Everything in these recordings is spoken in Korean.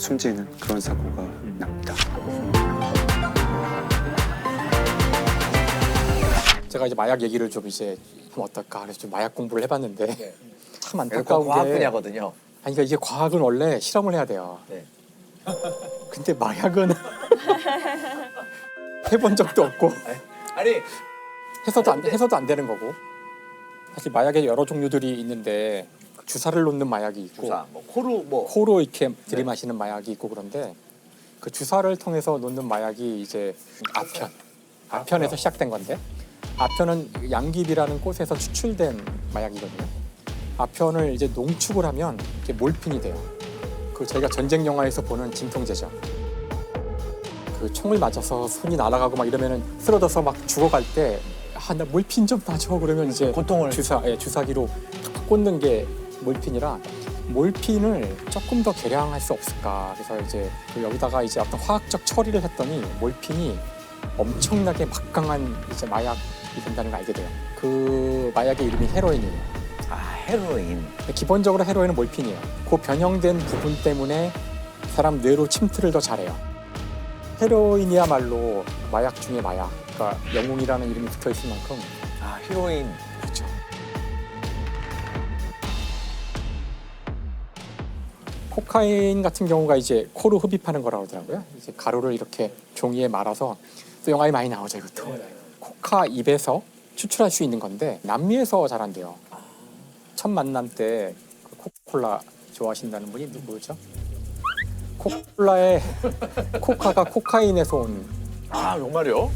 숨지는 그런 사고가 납니다. 제가 이제 마약 얘기를 좀 이제 하면 어떨까 그래서 좀 마약 공부를 해봤는데 참 안타까운 과학 게 분야거든요. 아니 그러니까 이게 과학은 원래 실험을 해야 돼요. 네. 근데 마약은 해본 적도 없고 아니 해서도 안 되는 거고 사실 마약에 여러 종류들이 있는데 주사를 놓는 마약이 있고 주사, 뭐 코로 뭐 코로 이렇게 들이마시는 마약이 있고 그런데 그 주사를 통해서 놓는 마약이 이제 아편에서 시작된 건데 아편은 양귀비라는 꽃에서 추출된 마약이거든요. 아편을 이제 농축을 하면 이게 몰핀이 돼요. 그 저희가 전쟁 영화에서 보는 진통제죠. 그 총을 맞아서 손이 날아가고 막 이러면은 쓰러져서 막 죽어갈 때 나 몰핀 좀 놔줘 그러면 이제 고통을 주사기로 탁 꽂는 게 몰핀이라 몰핀을 조금 더 개량할 수 없을까. 그래서 이제 여기다가 이제 어떤 화학적 처리를 했더니 몰핀이 엄청나게 막강한 이제 마약이 된다는 걸 알게 돼요. 그 마약의 이름이 헤로인이에요. 아 헤로인. 기본적으로 헤로인은 몰핀이에요. 그 변형된 부분 때문에 사람 뇌로 침투를 더 잘해요. 헤로인이야말로 마약 중에 마약. 그러니까 영웅이라는 이름이 붙어 있을 만큼 아 히로인. 그렇죠. 코카인 같은 경우가 이제 코로 흡입하는 거라고 하더라고요. 이제 가루를 이렇게 종이에 말아서 또 영화에 많이 나오죠, 이것도. 코카 잎에서 추출할 수 있는 건데 남미에서 자란대요. 첫 만남 때 그 코카콜라 좋아하신다는 분이 누구죠? 코카콜라에 코카가 코카인에서 온. 아 정말요?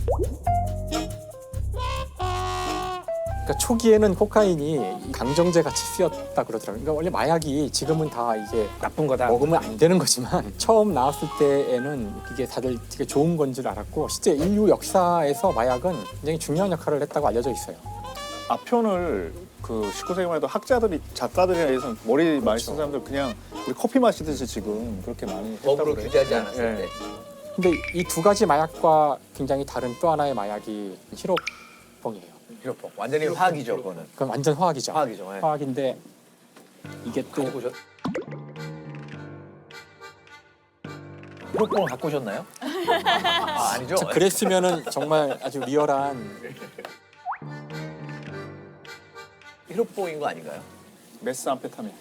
그러니까 초기에는 코카인이 강정제 같이 쓰였다 그러더라고요. 그러니까 원래 마약이 지금은 다 이게 나쁜 거다. 먹으면 안 되는 거지만 처음 나왔을 때에는 이게 다들 되게 좋은 건 줄 알았고 실제 인류 역사에서 마약은 굉장히 중요한 역할을 했다고 알려져 있어요. 아편을 그 19세기만 해도 학자들이 작가들이나 예선 머리 많이 쓴 사람들 그냥 우리 커피 마시듯이 지금 그렇게 많이 했다고 법으로 그래요. 규제하지 않았을 예. 때. 근데 이 두 가지 마약과 굉장히 다른 또 하나의 마약이 히로뽕이에요. 히로뽕. 완전히 화학이죠 그거는. 그건 완전 화학이죠. 화학이죠. 예. 화학인데 이게 또 갖고 오셨. 히로뽕을 갖고 오셨나요? 아, 아니죠. 그랬으면은 정말 아주 리얼한 히로뽕인 거 아닌가요? 메스암페타민.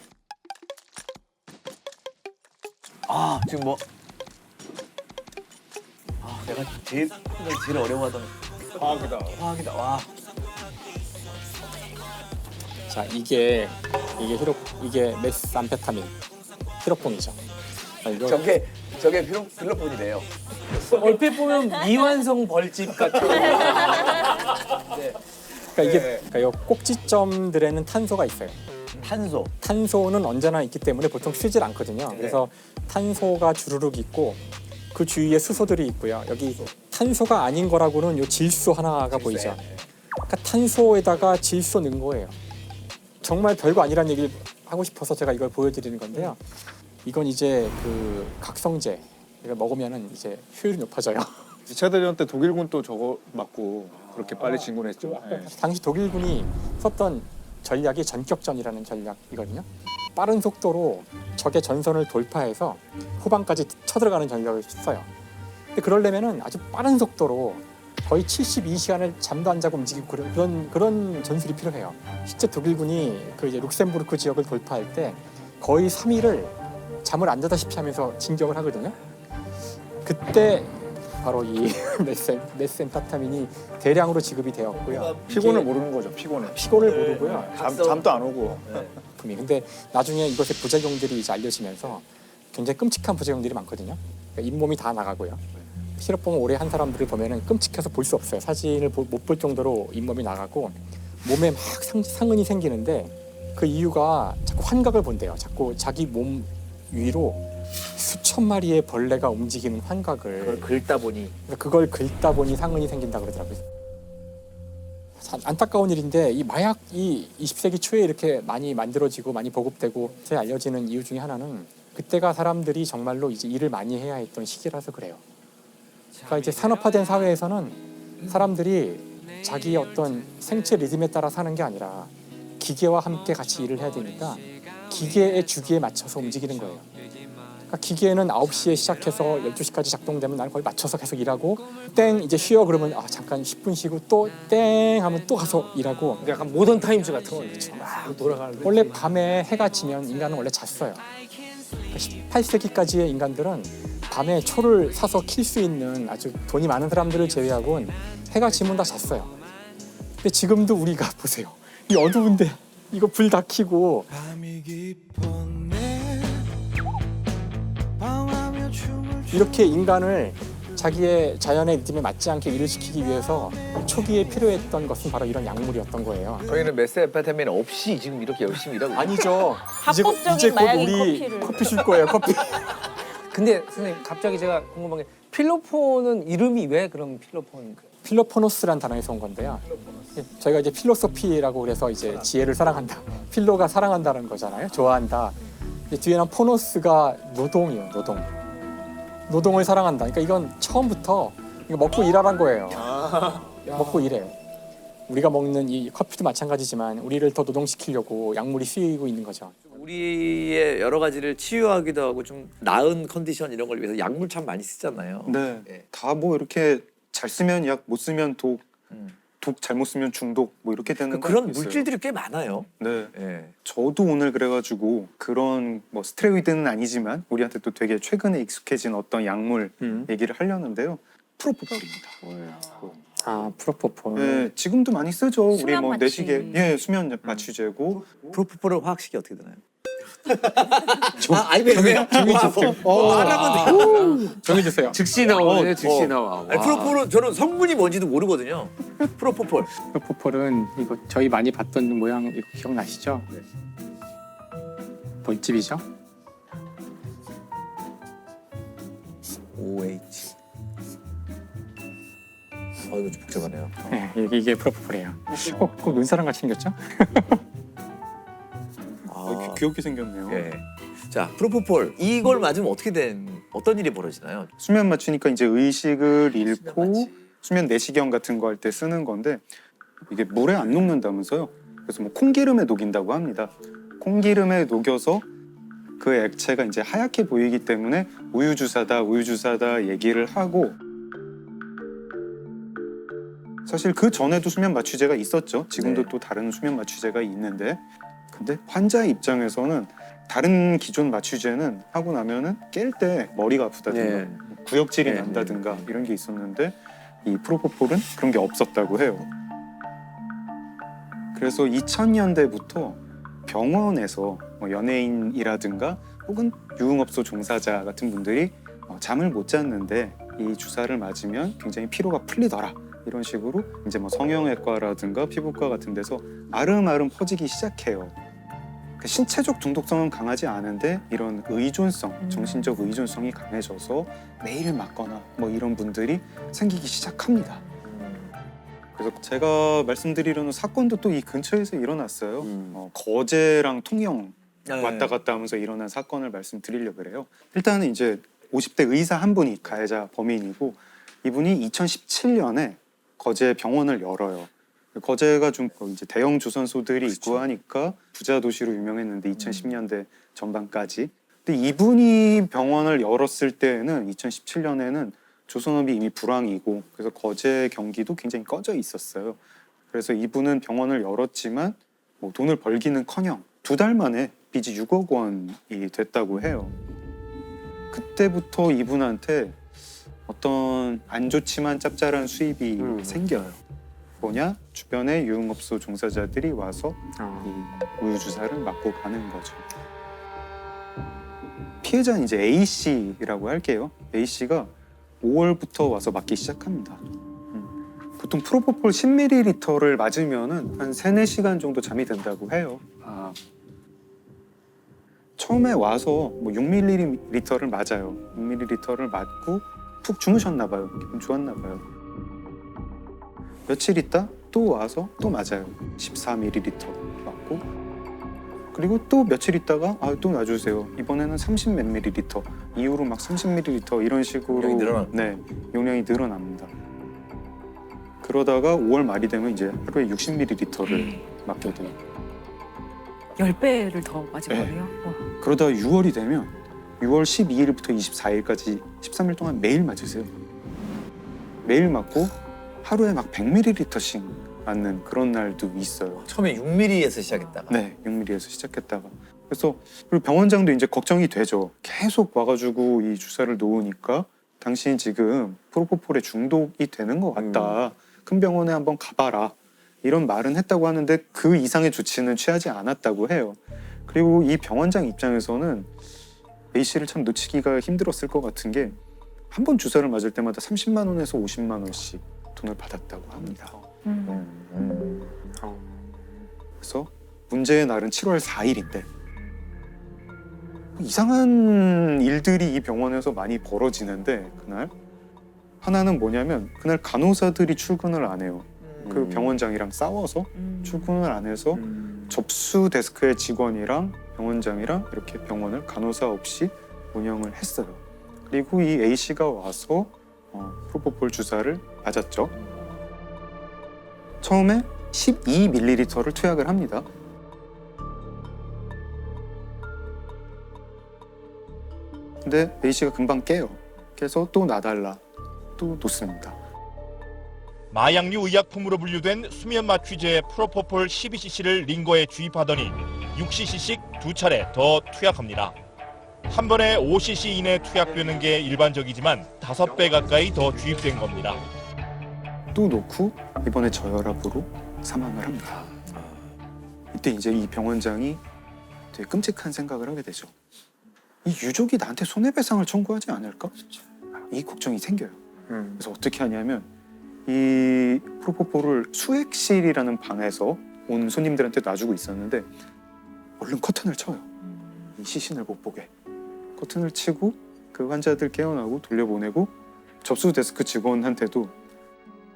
아 지금 뭐. 아 내가 제일 어려워하던 화학이다. 화학이다. 와. 자 이게 메스암페타민 히로뽕이죠. 이거 저게 필로폰이래요. 얼핏 보면 미완성 벌집 같은. 그러니까 이 꼭지점들에는 탄소가 있어요. 탄소. 탄소는 언제나 있기 때문에 보통 쓰질 않거든요. 그래서 탄소가 주르륵 있고 그 주위에 수소들이 있고요. 여기 탄소가 아닌 거라고는 요 질소 하나가 보이죠. 그러니까 탄소에다가 질소 넣은 거예요. 정말 별거 아니란 얘기를 하고 싶어서 제가 이걸 보여드리는 건데요. 이건 이제 그 각성제. 이거 먹으면은 이제 효율이 높아져요. 2차 대전 때 독일군 또 저거 맞고 그렇게 빨리 진군했죠. 예. 당시 독일군이 썼던 전략이 전격전이라는 전략이거든요. 빠른 속도로 적의 전선을 돌파해서 후방까지 쳐들어가는 전략을 써요. 근데 그러려면은 아주 빠른 속도로 거의 72시간을 잠도 안 자고 움직이고 그런 전술이 필요해요. 실제 독일군이 그 이제 룩셈부르크 지역을 돌파할 때 거의 3일을 잠을 안 자다시피 하면서 진격을 하거든요. 그때 바로 이 메스암페타민이 대량으로 지급이 되었고요. 피곤을 이게 모르는 거죠. 피곤을. 피곤을 모르고요. 잠도 안 오고. 근데 나중에 이것의 부작용들이 이제 알려지면서 굉장히 끔찍한 부작용들이 많거든요. 그러니까 잇몸이 다 나가고요. 히로뽕을 오래 한 사람들을 보면은 끔찍해서 볼 수 없어요. 사진을 못 볼 정도로 잇몸이 나가고 몸에 막 상흔이 생기는데 그 이유가 자꾸 환각을 본대요. 자꾸 자기 몸 위로 수천 마리의 벌레가 움직이는 환각을 그걸 긁다 보니. 그걸 긁다 보니 상흔이 생긴다 그러더라고요. 안타까운 일인데 이 마약이 20세기 초에 이렇게 많이 만들어지고 많이 보급되고 알려지는 이유 중에 하나는 그때가 사람들이 정말로 이제 일을 많이 해야 했던 시기라서 그래요. 그러니까 이제 산업화된 사회에서는 사람들이 자기의 어떤 생체 리듬에 따라 사는 게 아니라 기계와 함께 같이 일을 해야 되니까 기계의 주기에 맞춰서 움직이는 거예요. 그러니까 기계는 9시에 시작해서 12시까지 작동되면 나는 거기 맞춰서 계속 일하고 땡 이제 쉬어 그러면 잠깐 10분 쉬고 또 땡 하면 또 가서 일하고 약간 모던 타임즈 같은 거죠. 막 돌아가는. 원래 밤에 해가 지면 인간은 원래 잤어요. 18세기까지의 인간들은 밤에 초를 사서 킬 수 있는 아주 돈이 많은 사람들을 제외하고는 해가 지면 다 잤어요. 근데 지금도 우리가 보세요. 이 어두운데 이거 불 다 켜고 이렇게 인간을 자기의 자연의 리듬에 맞지 않게 일을 시키기 위해서 초기에 필요했던 것은 바로 이런 약물이었던 거예요. 저희는 메스앰페타민 없이 지금 이렇게 열심히 일하고 있어요. 아니죠. 합법적인 이제 곧 마약인 우리 커피를. 커피 줄 거예요. 커피. 근데 선생님 갑자기 제가 궁금한 게 필로폰은 이름이 왜 그럼 필로폰? 필로포노스란 단어에서 온 건데요. 저희가 이제 필로소피라고 그래서 이제 지혜를 사랑한다. 필로가 사랑한다는 거잖아요. 좋아한다. 뒤에는 포노스가 노동이에요. 노동. 노동을 사랑한다. 그러니까 이건 처음부터 이거 먹고 일하란 거예요. 먹고 일해. 우리가 먹는 이 커피도 마찬가지지만 우리를 더 노동시키려고 약물이 쓰이고 있는 거죠. 우리의 여러 가지를 치유하기도 하고 좀 나은 컨디션 이런 걸 위해서 약물 참 많이 쓰잖아요. 네. 예. 다 뭐 이렇게 잘 쓰면 약, 못 쓰면 독, 독 잘못 쓰면 중독 뭐 이렇게 되는 거 그런 있어요. 물질들이 꽤 많아요. 네. 예. 저도 오늘 그래가지고 그런 뭐 스테로이드는 아니지만 우리한테 또 되게 최근에 익숙해진 어떤 약물 얘기를 하려는데요. 프로포폴입니다. 프로포폴. 네, 지금도 많이 쓰죠. 우리 수면 뭐 마취. 내시계, 수면 마취제고. 프로포폴은 화학식이 어떻게 되나요? 아니 왜요? 정해주세요. 말하면 돼요. 정해주세요. 즉시 나오네. 즉시 나와. 아니, 프로폴은 저는 성분이 뭔지도 모르거든요. 프로포폴. 프로포폴은 이거 저희 많이 봤던 모양 이거 기억나시죠? 네. 벌집이죠? OH. 이거 좀 복잡하네요. 네, 이게 프로포폴이에요. 꼭 눈사람 같이 생겼죠? 귀엽게 생겼네요. 예. 자, 프로포폴 이걸 맞으면 어떤 일이 벌어지나요? 수면 마취니까 이제 의식을 잃고 마취. 수면 내시경 같은 거 할 때 쓰는 건데 이게 물에 안 녹는다면서요. 그래서 뭐 콩기름에 녹인다고 합니다. 콩기름에 녹여서 그 액체가 이제 하얗게 보이기 때문에 우유주사다 얘기를 하고 사실 그 전에도 수면 마취제가 있었죠. 지금도 네. 또 다른 수면 마취제가 있는데 근데 환자 입장에서는 다른 기존 마취제는 하고 나면은 깰 때 머리가 아프다든가 네. 구역질이 네, 난다든가 이런 게 있었는데 이 프로포폴은 그런 게 없었다고 해요. 그래서 2000년대부터 병원에서 뭐 연예인이라든가 혹은 유흥업소 종사자 같은 분들이 잠을 못 잤는데 이 주사를 맞으면 굉장히 피로가 풀리더라. 이런 식으로 이제 뭐 성형외과라든가 피부과 같은 데서 아름아름 퍼지기 시작해요. 신체적 중독성은 강하지 않은데 이런 의존성, 정신적 의존성이 강해져서 매일 맞거나 뭐 이런 분들이 생기기 시작합니다. 그래서 제가 말씀드리려는 사건도 또 이 근처에서 일어났어요. 거제랑 통영 왔다 갔다 하면서 일어난 사건을 말씀드리려고 그래요. 일단은 이제 50대 의사 한 분이 가해자 범인이고 이분이 2017년에 거제 병원을 열어요. 거제가 좀 이제 대형 조선소들이 있고 하니까 부자 도시로 유명했는데 2010년대 전반까지. 근데 이분이 병원을 열었을 때는 2017년에는 조선업이 이미 불황이고 그래서 거제 경기도 굉장히 꺼져 있었어요. 그래서 이분은 병원을 열었지만 뭐 돈을 벌기는커녕 2달 만에 빚이 6억 원이 됐다고 해요. 그때부터 이분한테 어떤 안 좋지만 짭짤한 수입이 생겨요. 뭐냐? 주변에 유흥업소 종사자들이 와서 이 우유주사를 맞고 가는 거죠. 피해자는 이제 A씨라고 할게요. A씨가 5월부터 와서 맞기 시작합니다. 보통 프로포폴 10ml를 맞으면은 한 3-4시간 정도 잠이 든다고 해요. 처음에 와서 뭐 6ml를 맞아요. 6ml를 맞고 푹 주무셨나 봐요. 기분 좋았나 봐요. 며칠 있다 또 와서 또 맞아요. 14ml 맞고 그리고 또 며칠 있다가 또 놔주세요. 이번에는 30몇 ml 이후로 막 30ml 이런 식으로 용량이 늘어나고. 네, 용량이 늘어납니다. 그러다가 5월 말이 되면 이제 하루에 60ml를 맞게 돼요. 10배를 더 맞은 네. 거네요. 그러다가 6월이 되면 6월 12일부터 24일까지 13일 동안 매일 맞으세요. 매일 맞고 하루에 막 100ml씩 맞는 그런 날도 있어요. 처음에 6mm에서 시작했다가. 네, 6mm에서 시작했다가. 그래서 그리고 병원장도 이제 걱정이 되죠. 계속 와가지고 이 주사를 놓으니까 당신 지금 프로포폴에 중독이 되는 것 같다. 큰 병원에 한번 가봐라. 이런 말은 했다고 하는데 그 이상의 조치는 취하지 않았다고 해요. 그리고 이 병원장 입장에서는 A 씨를 참 놓치기가 힘들었을 것 같은 게 한 번 주사를 맞을 때마다 30만 원에서 50만 원씩 돈을 받았다고 합니다. 그래서 문제의 날은 7월 4일인데 이상한 일들이 이 병원에서 많이 벌어지는데 그날 하나는 뭐냐면 그날 간호사들이 출근을 안 해요. 그 병원장이랑 싸워서 출근을 안 해서 접수 데스크의 직원이랑 병원장이랑 이렇게 병원을 간호사 없이 운영을 했어요. 그리고 이 A 씨가 와서 프로포폴 주사를 맞았죠. 처음에 12ml를 투약을 합니다. 근데 A 씨가 금방 깨요. 깨서 또 놔달라. 또 놓습니다. 마약류 의약품으로 분류된 수면 마취제 프로포폴 12cc를 링거에 주입하더니 6cc씩 두 차례 더 투약합니다. 한 번에 5cc 이내 투약되는 게 일반적이지만 5배 가까이 더 주입된 겁니다. 또 놓고 이번에 저혈압으로 사망을 합니다. 이때 이제 이 병원장이 되게 끔찍한 생각을 하게 되죠. 이 유족이 나한테 손해배상을 청구하지 않을까? 이 걱정이 생겨요. 그래서 어떻게 하냐면 이 프로포폴을 수액실이라는 방에서 온 손님들한테 놔주고 있었는데 얼른 커튼을 쳐요. 이 시신을 못 보게. 커튼을 치고 그 환자들 깨어나고 돌려보내고 접수 데스크 직원한테도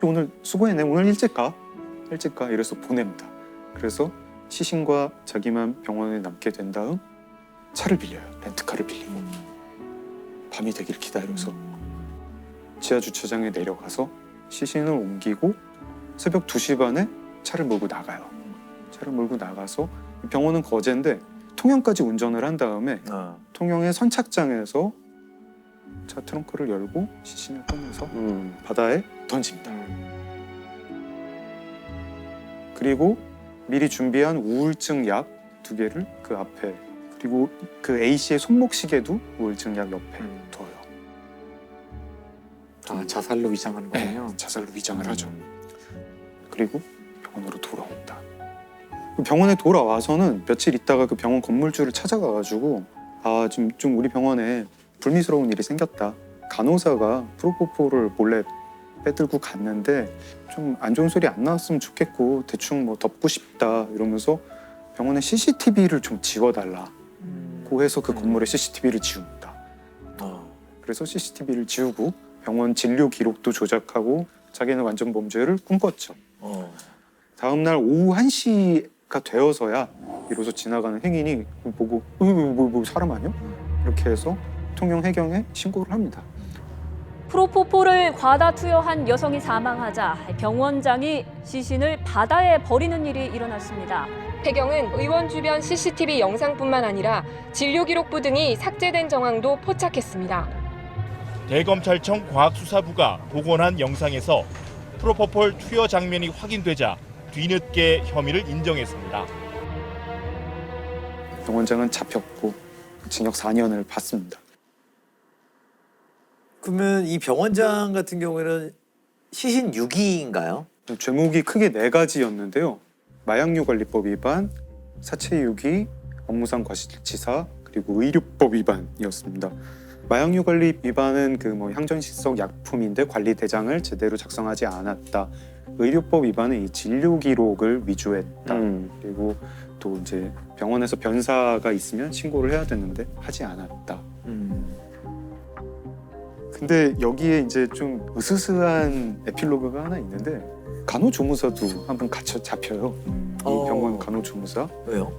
오늘 수고했네. 오늘 일찍 가. 이래서 보냅니다. 그래서 시신과 자기만 병원에 남게 된 다음 차를 빌려요. 렌트카를 빌리고 밤이 되길 기다려서 지하 주차장에 내려가서 시신을 옮기고 새벽 2시 반에 차를 몰고 나가요. 차를 몰고 나가서 병원은 거제인데 통영까지 운전을 한 다음에 통영의 선착장에서 차 트렁크를 열고 시신을 꺼내서 바다에 던집니다. 그리고 미리 준비한 우울증 약 2개를 그 앞에 그리고 그 A 씨의 손목 시계도 우울증 약 옆에 둬요. 아, 자살로 위장하는 거군요. 네, 자살로 위장을 하죠. 그리고 병원으로 돌아옵니다. 그 병원에 돌아와서는 며칠 있다가 그 병원 건물주를 찾아가가지고 아, 좀 우리 병원에 불미스러운 일이 생겼다. 간호사가 프로포폴을 몰래 빼들고 갔는데 좀 안 좋은 소리 안 나왔으면 좋겠고 대충 뭐 덮고 싶다 이러면서 병원에 CCTV를 좀 지워달라고 해서 그 건물에 CCTV를 지웁니다. 그래서 CCTV를 지우고 병원 진료 기록도 조작하고 자기는 완전 범죄를 꿈꿨죠. 다음 날 오후 1시가 되어서야 비로소 지나가는 행인이 보고 뭐 사람 아니야? 이렇게 해서 통영 해경에 신고를 합니다. 프로포폴을 과다 투여한 여성이 사망하자 병원장이 시신을 바다에 버리는 일이 일어났습니다. 해경은 의원 주변 CCTV 영상뿐만 아니라 진료 기록부 등이 삭제된 정황도 포착했습니다. 대검찰청 과학수사부가 복원한 영상에서 프로포폴 투여 장면이 확인되자 뒤늦게 혐의를 인정했습니다. 병원장은 잡혔고 징역 4년을 받습니다. 그러면 이 병원장 같은 경우에는 시신 유기인가요? 죄목이 크게 4가지였는데요. 마약류 관리법 위반, 사체 유기, 업무상 과실치사, 그리고 의료법 위반이었습니다. 마약류 관리 위반은 그 뭐 향정신성 약품인데 관리 대장을 제대로 작성하지 않았다. 의료법 위반은 이 진료 기록을 위조했다. 그리고 또 이제 병원에서 변사가 있으면 신고를 해야 되는데 하지 않았다. 근데 여기에 이제 좀 으스스한 에필로그가 하나 있는데 간호조무사도 한번 잡혀요. 이 병원 간호조무사. 왜요?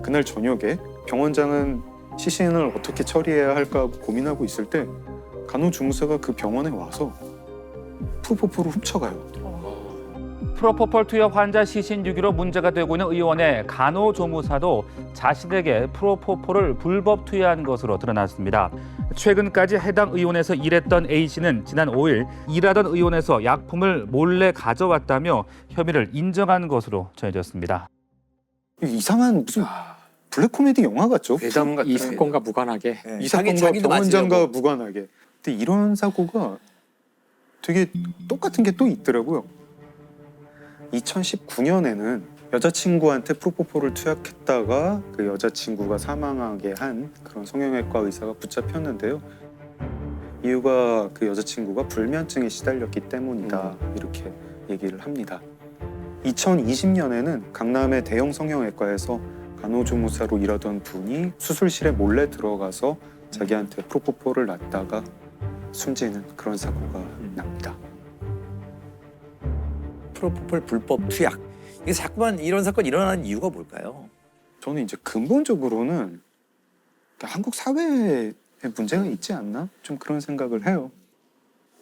그날 저녁에 병원장은 시신을 어떻게 처리해야 할까 하고 고민하고 있을 때 간호조무사가 그 병원에 와서 프로포폴을 훔쳐가요. 프로포폴 투여 환자 시신 유기로 문제가 되고 있는 의원의 간호조무사도 자신에게 프로포폴을 불법 투여한 것으로 드러났습니다. 최근까지 해당 의원에서 일했던 A씨는 지난 5일 일하던 의원에서 약품을 몰래 가져왔다며 혐의를 인정한 것으로 전해졌습니다. 이상한 무슨 블랙 코미디 영화 같죠? 괴담 같은 이 사건과 무관하게 네. 이 자기- 사건과 자기도 병원장과 맞으려고. 무관하게. 근데 이런 사고가 되게 똑같은 게 또 있더라고요. 2019년에는 여자친구한테 프로포폴을 투약했다가 그 여자친구가 사망하게 한 그런 성형외과 의사가 붙잡혔는데요. 이유가 그 여자친구가 불면증에 시달렸기 때문이다 이렇게 얘기를 합니다. 2020년에는 강남의 대형 성형외과에서 간호조무사로 일하던 분이 수술실에 몰래 들어가서 자기한테 프로포폴을 놨다가 숨지는 그런 사고가 납니다. 프로포폴 불법 투약. 이게 자꾸만 이런 사건이 일어나는 이유가 뭘까요? 저는 이제 근본적으로는 한국 사회에 문제가 있지 않나? 좀 그런 생각을 해요.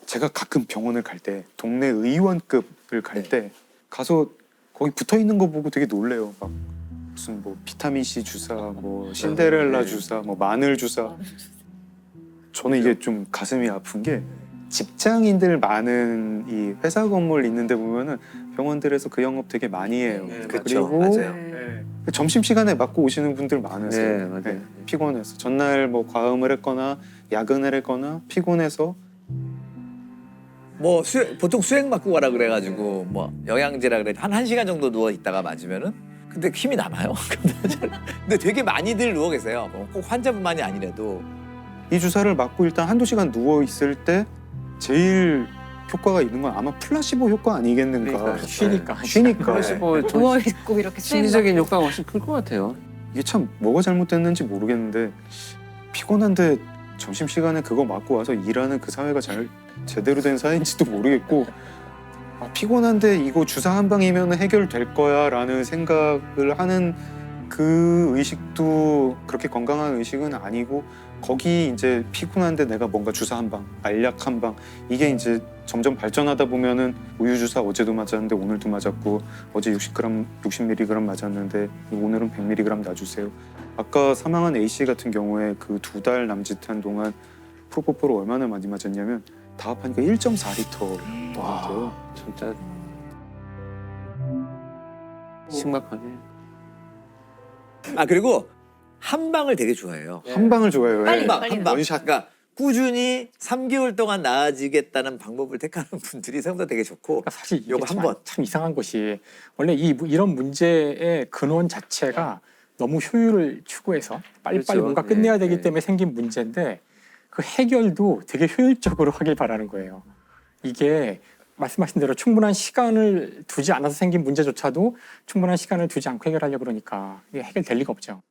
제가 가끔 병원을 갈 때 동네 의원급을 갈 때 가서 거기 붙어 있는 거 보고 되게 놀래요. 막 무슨 뭐 비타민 C 주사, 뭐 신데렐라 주사, 뭐 마늘 주사. 저는 이게 좀 가슴이 아픈 게 직장인들 많은 이 회사 건물 있는데 보면은 병원들에서 그 영업 되게 많이 해요. 그렇죠. 그리고 맞아요. 점심 시간에 맞고 오시는 분들 많으세요. 네, 맞아요. 피곤해서 전날 뭐 과음을 했거나 야근을 했거나 피곤해서 뭐 보통 수액 맞고 가라 그래가지고 뭐 영양제라 그래 한 1시간 정도 누워 있다가 맞으면은 근데 힘이 남아요. 근데 되게 많이들 누워 계세요. 뭐꼭 환자분만이 아니라도 이 주사를 맞고 일단 한두 시간 누워 있을 때 제일 효과가 있는 건 아마 플라시보 효과 아니겠는가. 쉬니까. 쉬니까. 누워 있고 이렇게 심리적인 효과가 훨씬 클 것 같아요. 이게 참 뭐가 잘못됐는지 모르겠는데 피곤한데 점심시간에 그거 맞고 와서 일하는 그 사회가 잘 제대로 된 사회인지도 모르겠고 피곤한데 이거 주사 한 방이면 해결될 거야 라는 생각을 하는 그 의식도 그렇게 건강한 의식은 아니고 거기 이제 피곤한데 내가 뭔가 주사 한 방, 알약 한 방 이게 이제 점점 발전하다 보면은 우유 주사 어제도 맞았는데 오늘도 맞았고 어제 60mg 맞았는데 오늘은 100mg 놔주세요. 아까 사망한 A 씨 같은 경우에 그 2달 남짓한 동안 프로포폴을 얼마나 많이 맞았냐면 다 합하니까 1.4리터. 와, 진짜 심각하네. 아 그리고 한 방을 되게 좋아해요. 한 방을 좋아해요. 한 방, 빨리 한 방. 원샷. 그러니까 꾸준히 3개월 동안 나아지겠다는 방법을 택하는 분들이 생각보다 되게 좋고 그러니까 사실 이게 요거 한 번. 참 이상한 것이 원래 이런 문제의 근원 자체가 너무 효율을 추구해서 빨리빨리 그렇죠. 뭔가 끝내야 되기 네. 때문에 생긴 문제인데 그 해결도 되게 효율적으로 하길 바라는 거예요. 이게 말씀하신 대로 충분한 시간을 두지 않아서 생긴 문제조차도 충분한 시간을 두지 않고 해결하려고 그러니까 이게 해결될 리가 없죠.